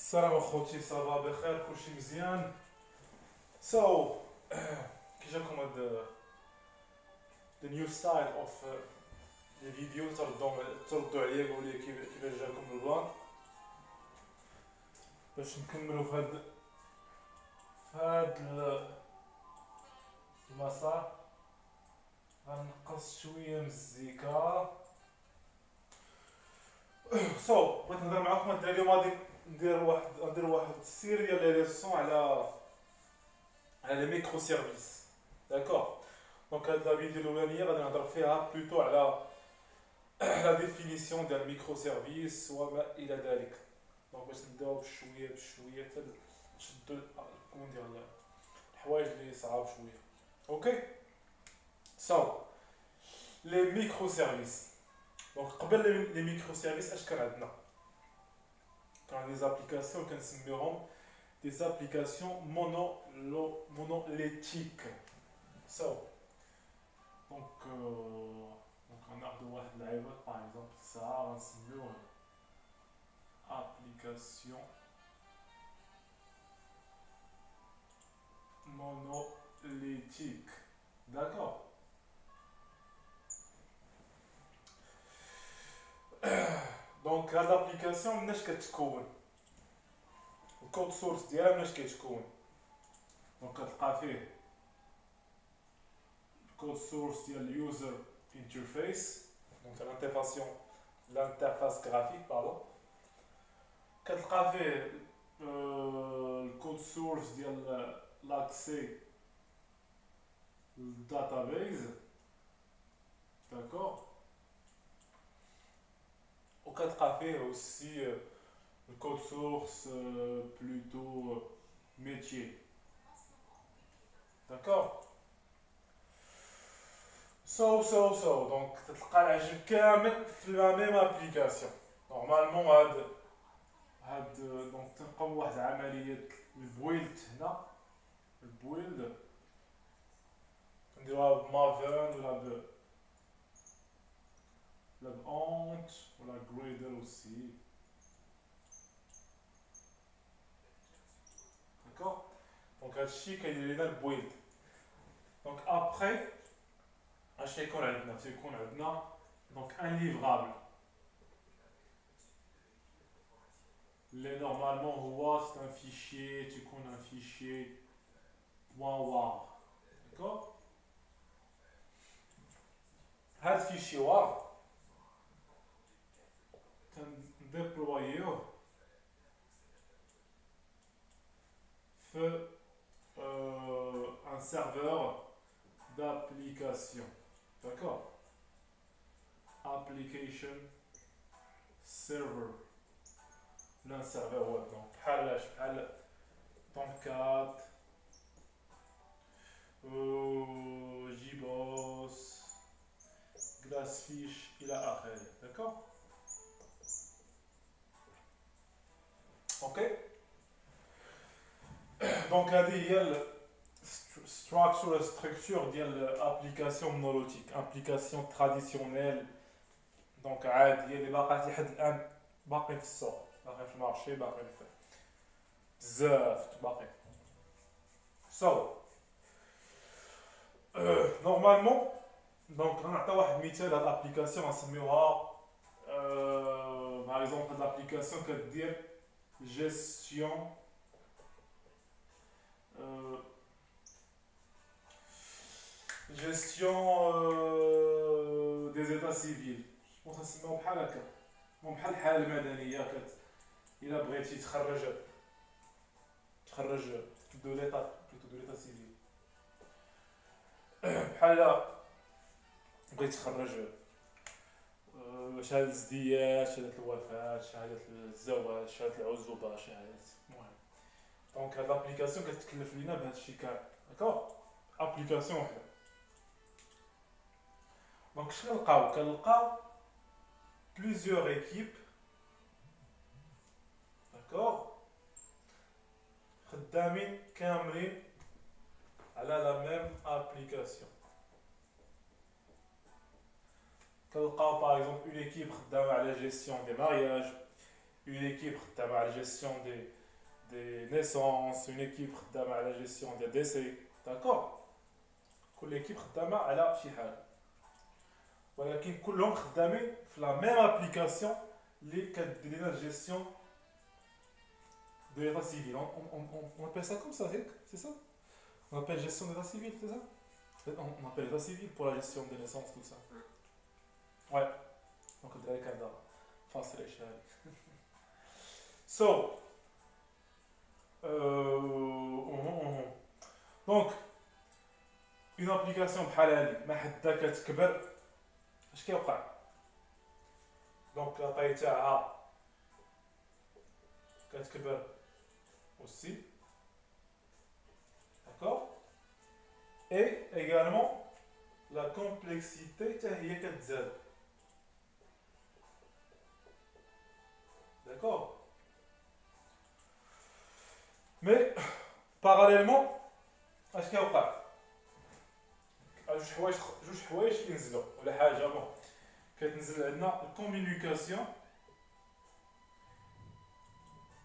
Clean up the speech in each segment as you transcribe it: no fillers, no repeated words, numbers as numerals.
السلام اخوتي صافا بخير كلشي مزيان. So كي جاكم هاد the new style of les vidéos تردوا عليا قولوا لي كيفاش جاكم البلان باش نكملوا في هاد المسار. غنقص شويه مزيكا. بغيت نهضر معاكم الدراري اليوم. غادي ندير واحد السير ديال لي ليسون على لي ميكرو سيرفيس. داكور. دونك هاد لا فيديو الاولانيه غادي نهضر فيها بلوتو على لا ديفينيسيون ديال ميكرو سيرفيس وما الى ذلك. دونك باش نبداو بشويه حتى نشدو الكون ديال الحوايج اللي صعاب شويه. اوكي. لي ميكرو سيرفيس. دونك قبل لي ميكرو سيرفيس اش كان عندنا؟ كان لي زابليكاسيون كنسميوهم دي زابليكاسيون مونوليتيك. دونك غناخدو واحد العباد باغ اكزومبل ساعه غنسميوه ابليكاسيون مونوليتيك. داكور. دونك هاد لابليكاسيون مناش كتكون؟ الكود سورس ديالها مناش كيتكون؟ دونك كتلقى فيه الكود سورس ديال اليوزر انترفيس، دونك الانترفاس غرافيك باردون. كتلقى فيه الكود سورس ديال لاكسي للداتابيز. داكور. وكتلقى فيه اوسي الكود سورس بلوتو ميتيي. داكور. دونك تلقى العجب كامل في لا ميم ابليكاسيون. نورمالمون هاد دونك تنقوم واحد عملية البويلد هنا. البويلد كنديروها بمافن ولا بأونت ولا جريدل اوسي. داكور. دونك هادشي كيدير لينا البويلد. دونك ابخي اش تيكون عندنا دونك ان ليفرابل اللي نورمالمون هو سي ان فيشي تيكون ان فيشي بوان وار. داكور. هاد الفيشي وار تنديبلويوه في un serveur d'application. D'accord. Application server. Un serveur web. Donc, بحال Tomcat, JBoss, Glassfish إلى آخره. D'accord. Ok. Donc هذه هي structure ديال ابليكاسيون مونوليتيك. ابليكاسيون تراديسيونيل دونك عاديه اللي باقا لحد الان باقي في السوق، باقي في المارشي، باقي في بزاف باقي. نورمالمون دونك غنعطي واحد المثال. هاد الابليكاسيون غنسميوها باغ اكزومبل هاد الابليكاسيون كدير جيستيون des états civils. جو نسميو بحال هكا، بحال الحاله المدنيه. الا بغيتي تخرج دو ليطا سيفيل، بحال بغيت تخرج شهاده الازدياد، شهاده الوفاه، شهاده الزواج، شهاده العزوبه، شهاده المهم. دونك هاد لابليكاسيون كتكلف لينا بهادشي كامل. داكور. ابليكاسيون وحده. دونك اش كنلقاو بليزيور ايكيب. داكور. خدامين كاملين على لا ميم ابليكاسيون. كنلقاو باغ اكزومبل اون ايكيب خدامه على جيستيون دي مارياج، une équipe qui a la gestion des naissances, une équipe qui a la gestion des décès. D'accord? كل équipe خدامة على شي حاجة. ولكن كلهم خدامين في la même application اللي كدير لنا gestion de l'état civil. On appelle ça comme ça, c'est ça? On appelle gestion d'état civil, c'est ça? On appelle état civil pour la gestion des naissances, tout ça. Ouais. Donc, on dirait qu'il y a facile et cher. So, donc, une application بحال هذه ما حدا كتكبر اش كيوقع؟ دونك لا طاي تاعها كتكبر aussi. D'accord? Et également la complexité حتى هي كتزاد. D'accord? Mais parallèlement اش كيوقع؟ جوج حوايج كينزلوا ولا حاجه بون كتنزل عندنا الكومونيكاسيون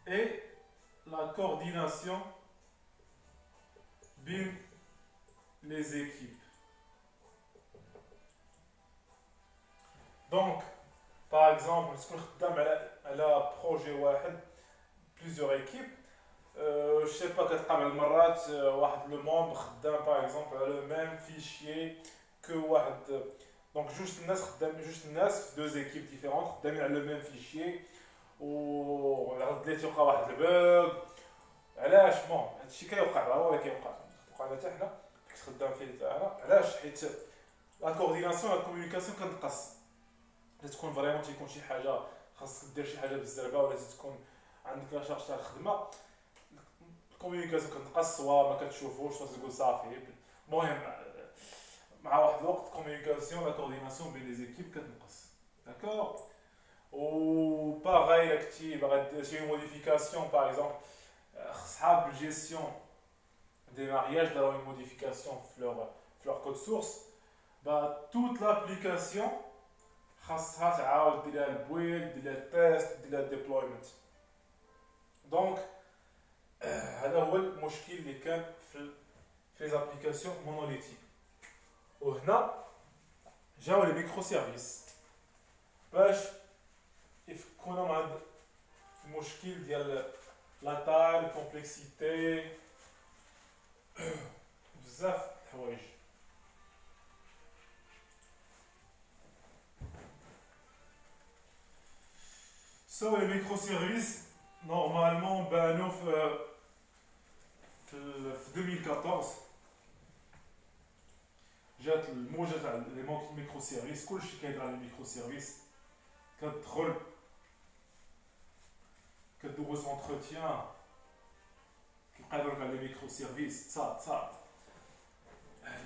et la coordination بين les équipes. Donc, par exemple, si on a un projet واحد plusieurs équipes, je sais pas كتلقى مع المرات واحد لو ممبر خدام par exemple على le même fichier que واحد donc جوج الناس في deux équipes différentes خدامين على le même fichier و العرض اللي تيوقع واحد البوغ علاش بون هادشي كيوقع راه هو اللي كيوقع حتى حنا كتخدم فيه تاعنا علاش حيت لا كورديناسيون لا كومونيكاسيون كنقص تكون فريمون تيكون شي حاجه خاصك دير شي حاجه بالزربه ولا تكون عندك لا شارج تاع الخدمه الكومونيكاسيون كتنقص سوا ما كتشوفوش سوا تقول صافي المهم مع واحد الوقت الكومونيكاسيون لا كورديناسيون بين لي زيكيب كتنقص داكور و باغي كنتي باغي دير شي موديفيكاسيون باغ اكزومبل صحاب الجيستيون des mariages d'avoir une modification في leur code source bah toute l'application خاصها تعاود دير لها البويلد دير لها التيست دير لها الديبلويمنت دونك هذا هو المشكل اللي كان في les applications monolithiques وهنا جاو لي ميكرو سيرفيس باش يفكونا مع هذا المشكل ديال لا تاي الكومبلكسيتي بزاف الحوايج سو لي ميكرو سيرفيس نورمالمون بانو في 2014 جات الموجه تاع لي ميكرو سيرفيس كلشي كيهضر على لي ميكرو سيرفيس كتدخل كدوز اونتروتيان كيبقى يهضرك على لي ميكرو سيرفيس تصا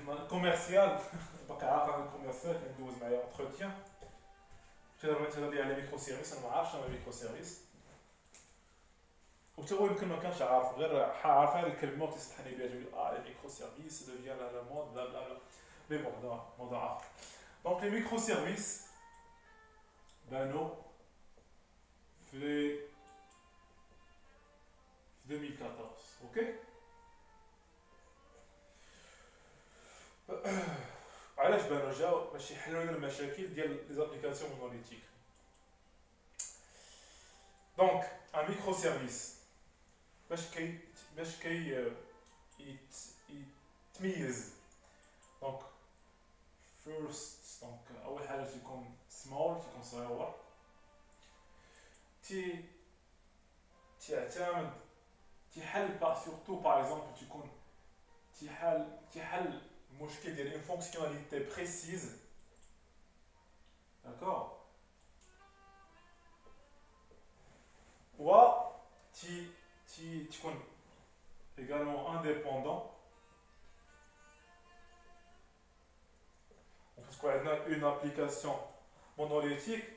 الكوميرسيال باقي عارف انا الكوميرسيال كندوز معايا اونتروتيان تهضر لي على ميكرو سيرفيس انا ما عارفش انا ميكرو سيرفيس وحتى هو يمكن ما كانش عارف غير عارف هذه الكلمه وتستحني بها تقول لي ميكرو سيرفيس ديفيان لا مود بلا بلا بلا مي بون هذا موضوع اخر دونك لي ميكرو سيرفيس بانو في 2014 اوكي علاش بانو جاو باش يحلوا لنا المشاكل ديال لي زابليكاسيون مونوليتيك دونك ان ميكرو سيرفيس باش كي يتميز دونك فيرست دونك اول حاجه تيكون سمول تيكون صغيور تيعتمد تيحل سورتو باغ اكزومبل تيكون تيحل المشكل ديال اون فونكسيوناليتي بريسيز داكور و تكون également indépendant parce qu'on a une application monolithique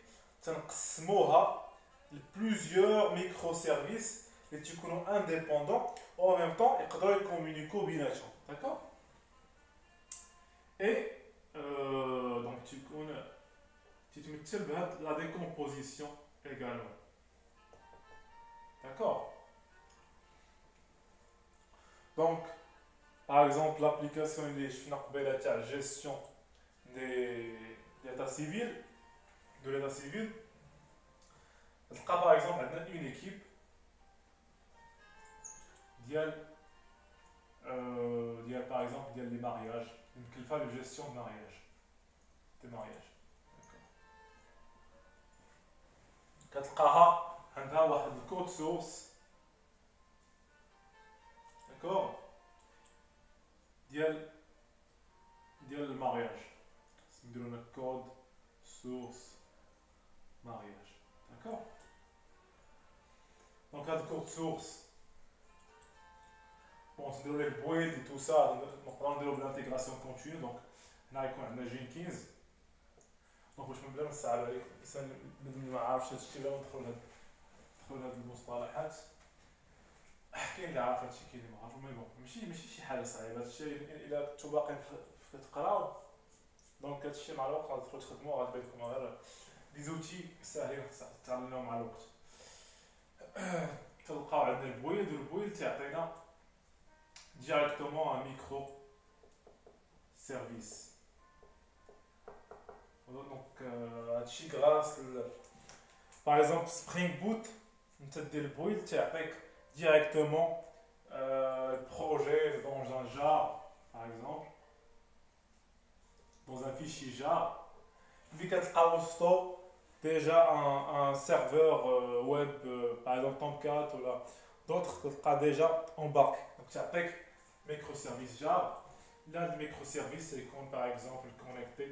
تنقسموها لبلوزيور microservices اللي تيكونوا indépendants و en même temps يقدروا يكومونيكو بيناتهم داكور et donc تتمثل بهاد لا ديكومبوزيسيون également D'accord. Donc, par exemple, l'application اللي شفنا قبيله تاع gestion des l'état civil, de l'état civil, تلقى par exemple عندنا une équipe ديال par exemple ديال les mariages, مكلفه la gestion de mariage, des mariages. كتلقاها عندها واحد الكود سورس داكور ديال المارياج نديرو لنا كود سورس مارياج داكور دونك هاد الكود سورس بون نديرو ليه البويد اي تو سا نقدرو نديرو بالانتيغراسيون كونتينيو دونك هنا يكون عندنا جينكينز دونك باش من بلا ما نصعب عليك الانسان اللي ما عارفش هادشي لا ندخل لهاد المصطلحات كاين اللي عارف هادشي كاين اللي ما عارف مي بون ماشي شي حاجه صعيبه هادشي الا كنتو باقيين كتقراو دونك هادشي مع الوقت غتدخلو تخدمو غتبان لكم غير دي زوتي ساهلين تعلمناهم مع الوقت تلقاو عندنا البويلد والبويلد تيعطينا ديريكتومون ان ميكرو سيرفيس دونك هادشي غراس باغ اكزومبل سبرينغ بوت انت دير البويلد تيعطيك directement le projet dans un jar, par exemple, dans un fichier jar. Vu qu'il y a déjà un serveur web, par exemple Tomcat ou d'autres, qui sera déjà embarqué. Donc, ça avec microservice jar. Là, le microservice, c'est comme par exemple connecter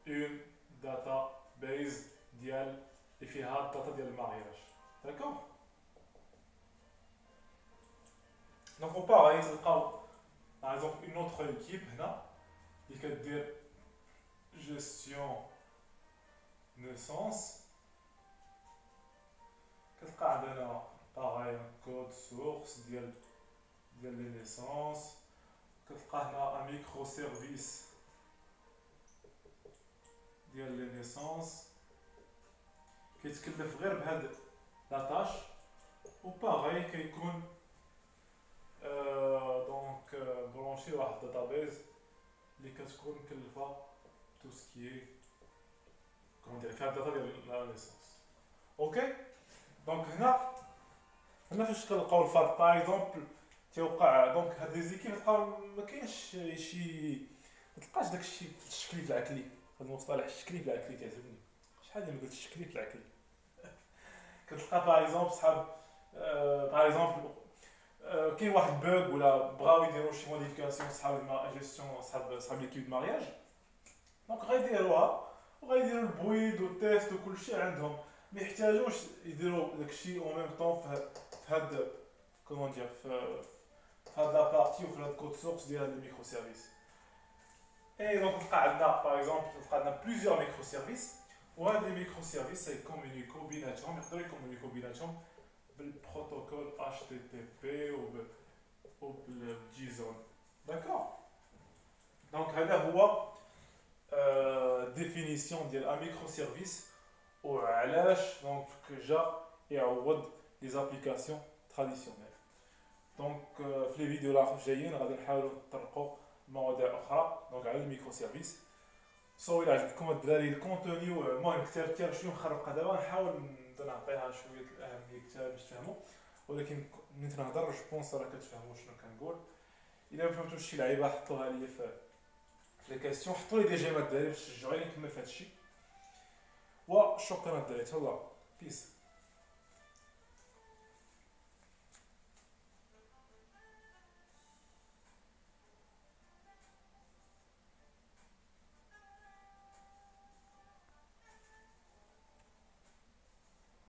une database dial et faire data dial mariage. D'accord? Donc on pareil, par exemple une autre équipe là, qui peut dire gestion naissance. Qu'est-ce qu'on a pareil un code source de les naissances. Qu'est-ce qu'on a un microservice de les naissances. Qu'est-ce qu'il fait faire la tâche ou pareil qu'il donc brancher la database les كتكون مكلفة tout ce qui est comment dire faire data de la naissance. OK donc هنا فاش كنلقاو الفرق باغ اكزومبل تيوقع دونك هاد لي زيكيب تلقاو ما كاينش شي ما تلقاش داكشي في الشكليف العقلي هاد المصطلح الشكليف العقلي تعجبني شحال اللي ما قلت الشكليف العقلي كتلقى باغ اكزومبل صحاب باغ اكزومبل كاين واحد بوغ ولا بغاو يديروا شي موديفيكاسيون صحاب جيستيون صحاب ليكيب مارياج دونك غيديروها وغيديروا البويد والتيست وكلشي عندهم ما يحتاجوش يديروا داكشي او ميم طون في هاد كومون دير في هاد لا بارتي وفي هاد كود سورس ديال الميكرو سيرفيس اي دونك تلقى عندنا باغ اكزومبل تلقى عندنا بليزيور ميكرو سيرفيس وهاد لي ميكرو سيرفيس يكومونيكو بيناتهم يقدروا يكومونيكو بيناتهم بالبروتوكول HTTP ou بالJSON. D'accord? Donc, هذا هو définition ديال un microservice وعلاش دونك جا يعوض les applications traditionnelles. Donc, في les فيديو الجايين غادي نحاولوا نطرقوا مواضيع اخرى دونك على الميكرو سيرفيس. سو الى عجبكم الدراري الكونتوني المهم كثير شويه مخربقه دابا نحاول نعطيها شويه الاهميه كثير باش تفهموا ولكن ملي تنهضر جو بونس راه كتفهموا شنو كنقول الا ما فهمتوش شي لعيبه حطوها لي في لي كاستيون حطوا لي دي جيمات الدراري باش تشجعوني نكمل في هذا الشيء وشكرا الدراري تهلاو بيس.